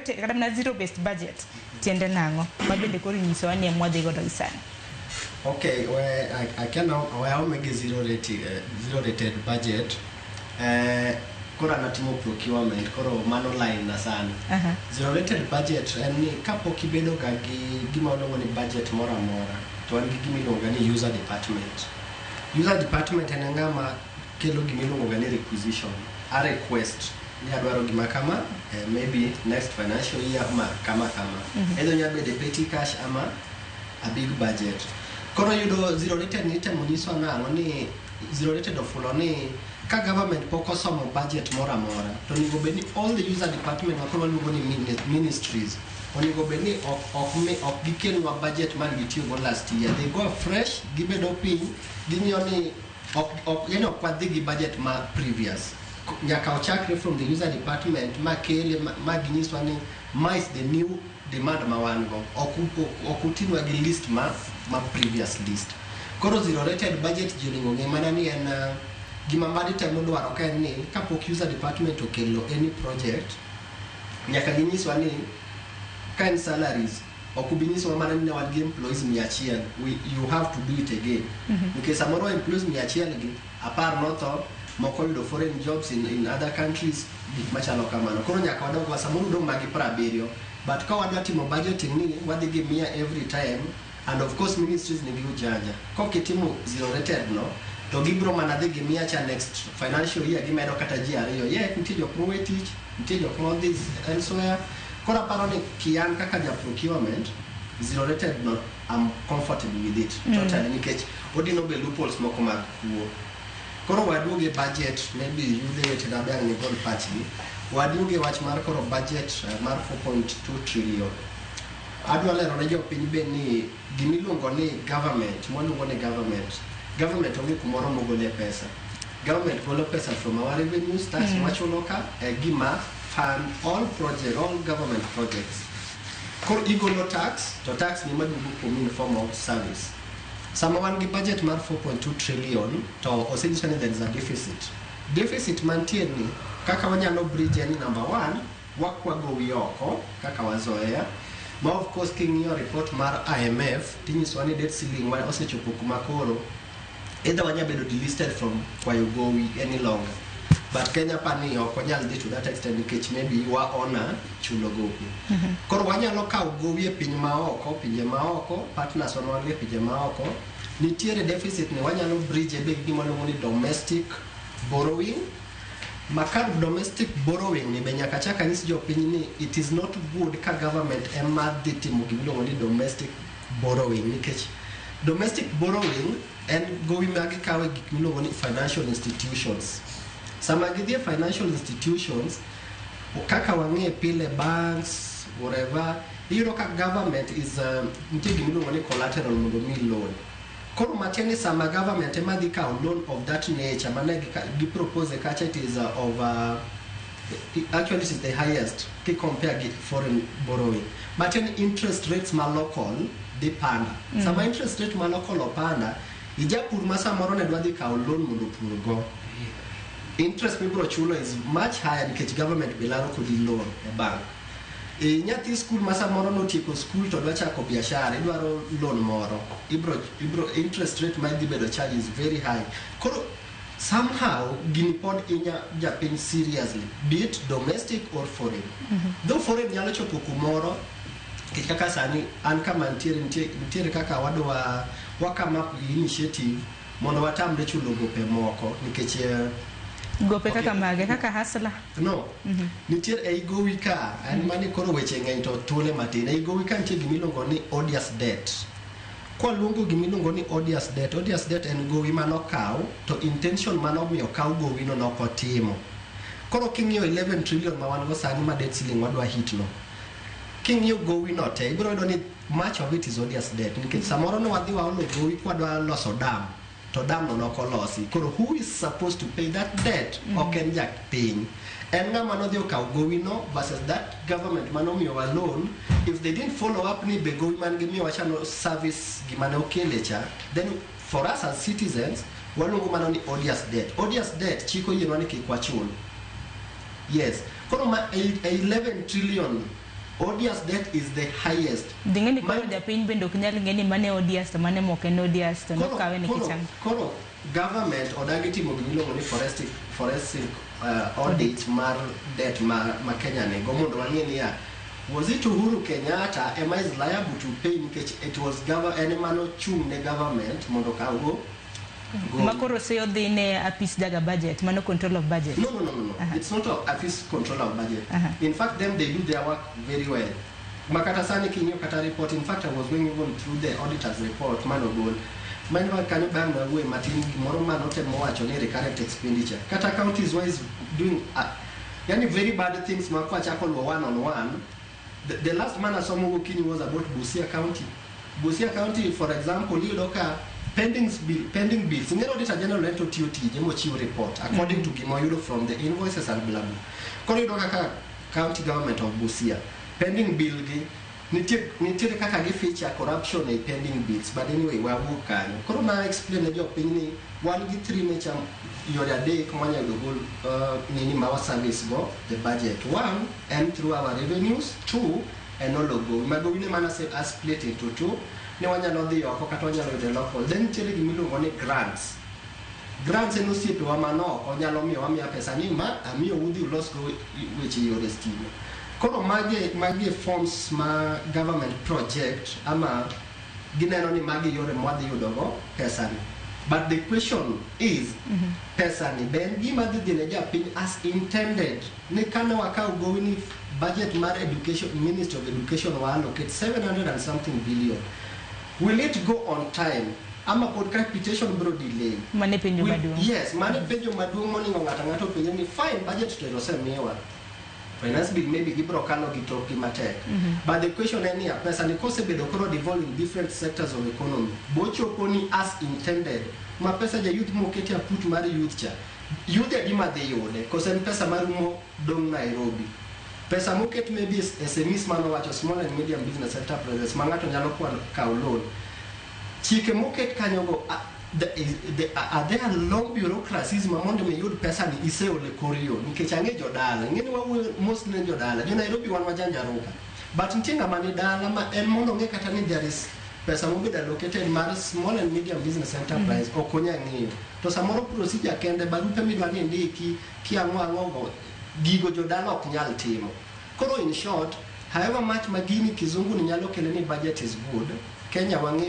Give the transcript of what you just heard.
rated kata na zero based budget tiende nango mabende koro nyiso anie mwadhi godo isani. Okay, well, I can now make a zero rated budget. Kora natimo procurement, koro mano line na sana. Zero rated budget, and kapo kibedo gagi gima olongo ni budget mora. To an gimi longa ni user department. User department enangama kelo gimi longa ni requisition. A request. Ni adwaro gima kama, maybe next financial year kama. Edo nyabe de petty cash ama a big budget. Koro yudo zero rated ni temo niso na ni zero rated ofulo ni ka government poko somo budget mora to nigo beni all the user department wakolo lugo ni ministries onigo beni ok gikel wa budget man gitiyo go last year. They go fresh gibedo piny ginyo ni ok kwadhi gi budget ma previous nyaka ochakre from the user department ma kele ma ginyiswa ni ma is the new demand ma wan go okutinwa gi list ma previous list. Koro zero rated budget jilingo ngemana ni en gima mbadi temo dwaro ka ni kapok user department okelo any project nyaka ginyiswa ni kind salaries okubinyiswa mana ni wan gi employees 100 you have to do it again because samoro employees 100 gi apar noto moko yudo foreign jobs in other countries big machalo kamano. Koro nyaka wadog wa samoro dong magi 70 but ka wadwa timo budgeting ni wadhi gi 100 every time and of course ministries ni gi ujanja kokitimo zero rated no to gibro manadhi gi 100 cha next financial year gimedo kata ji ariyo nitie jok mowe tich nitie jok modhi elsewhere. Kora paro ni kian kaka ja procurement zero rated no I'm comfortable with it totally nikech odino be loopholes moko mag kuo. Koro waduoge budget maybe you rated abang ni goal patch ni waduoge wach mar koro budget mar 4.2 trillion. Adwa lero ne jopiny be ni gimiluongo ni government government onge kumoro mogole pesa. Government golo pesa from our revenues tax machulo ka gima fund all government projects. Koro igolo tax to tax ni madugu in form of service. Sama wan gi budget mar 4.2 trillion to essentially there is a deficit mantie ni kaka wanyalo bridge ni number 1 wakwago wioko kaka wazoea. Ma of course king your report mar IMF tinyiswa ni debt ceiling wa osechopo kuma koro either wanyabedo delisted from kwayo gowi any longer but Kenya pani okonyal dhi to that extent nikech maybe wa ona chulo gope. Koro wanyalo kawo gowi e pinje maoko partners wanwa e pinje maoko nitiere deficit ni wanyalo bridge be gima luongo ni domestic borrowing. Makar domestic borrowing ni benyaka chaka nis jopiny ni it is not good ka government ema dhi timo gima luongo ni domestic borrowing nikech domestic borrowing and gowi magi kawe gik miluongo ni financial institutions. Sama gidhi financial institutions kaka wang'e pile banks whatever you know government is nitie gima iluongo ni collateral mondo mi loan. Koro matieni sama government ema dhi kawo loan of that nature mane gi propose kacha it is actually it is the highest ki compare with foreign borrowing. But interest rates ma local di panda. Sama interest rate ma local opanda ijapur masa moro ne dwa dhi kawo loan mondo pur go. Interest mibro chulo is much higher because government bilaro kodi loan e bank. Nyathi school masa moro notieko school to dwa chako biashara idwaro loan moro ibro interest rate ma dhi bedo charge is very high. Koro somehow gini pod inya japiny seriously be it domestic or foreign. Though foreign nyalo chopo kumoro kaka sani an kama ntiere kaka wadwa wakama initiative mondo watamre chulo gope moko nikech gope kaka mage kaka hasla no nitiere ei gowi ka an mani koro weche ng'eny to tole matin ei gowi ka nitie gimiluongo ni odious debt. Kwa luongo gimiluongo ni odious debt en gowi manokaw to intention manomiyo kaw gowi no nokotimo. Koro king'iyo 11 trillion ma wan go sani ma debt ceiling wadwa hit no king'iyo gowi no te ibiro yudo ni much of it is odious debt nikech samoro no wadhi waolo gowi kwadwa loso dam to dam no nokolosi. Koro who is supposed to pay that debt? Oken jak piny en ng'ama nodhi okaw gowi no versus that government manomiyo wa loan. If they didn't follow up ni be gowi man gimiyo wachano service gimane okele cha then for us as citizens waluongo mano ni odious debt chiko yienwa ni kik wachul. Yes. Koro 11 trillion ODS debt is the highest. Dingeni koro japiny bende ok nyal ng'eni mane ODS to mane mok en ODS to nokawe ni kichang. Koro government odagi timo gimiluongo ni forensic audit mar debt ma Kenya ne go mondo wang'e ni was it Uhuru Kenyatta am I liable to pay nikech it was any mano chung ne government mondo kawo Makoro say odhi ne apis daga budget mano control of budget. No. It's not a apis control of budget. In fact them they do their work very well. Makata sani kinyo kata report, in fact I was going even through the auditor's report mano goal. Manwa kanu bang na we matin moro manote mowacho ni recurrent expenditure. Kata counties wise doing yani very bad things makwa chako one on one. The last man I saw Kini was about Busia County. Busia County, for example, you look at pending bills. In the Auditor General went to TOT, Jemochi report, according to Gimoyudo from the invoices and blah blah. Koridoka County Government of Busia. Pending bill, Nitiri Kakagi feature corruption and pending bills. But anyway, we are working. Corona explain the Jopiny, 1 nature your day, Kamanya the whole Nini Mawa service go, the budget. 1, and through our revenues, 2, and all of go. Magowini Mana said as split into 2. No one know the Okatonya with the local. Then tell you middle money grants. Grants and no see to Amano, Onyalomi, Amia Pesanima, and me would you lost go which your esteem. Koro magi forms ma government project ama ginenoni magi yore mwadi yudogo pesani. But the question is pesani ben gima dineja pin as intended. Ni kana wakao gowini budget mar education Ministry of Education wa allocate 700 and something billion. Will it go on time? Ama podcast petition bro delay. Mane penjo maduong. Yes, mane penjo maduong moni ngata penjo ni fine budget to rosemewa. Finance bill maybe gibro kano gitoki matek. But the question any pesa ni kose bedo koro devolve in different sectors of economy. Bocho poni as intended. Ma pesa ja youth mo keti put mari youth cha. Youth ya dima de yode kose pesa mari mo dong Nairobi. Pesa mo ket maybe SMEs mano wacho small and medium business enterprises mangato nyalo kwa ka loan. Chike mo ket kanyogo are there long bureaucracies mamondo me yud pesa ni iseo le korio nikech ange jodala ngeni wa most ne jodala jo Nairobi wan wajanja roka but ntinga mani dala ma en mondo nge kata ni there is pesa mo beda located mar small and medium business enterprise okonya ngiyo to samoro procedure kende barupe midwani ndiki kiang'o gigo jodala ok nyal timo. Koro in short, however much magini kizungu ni nyalo kele ni budget is good, Kenya wangi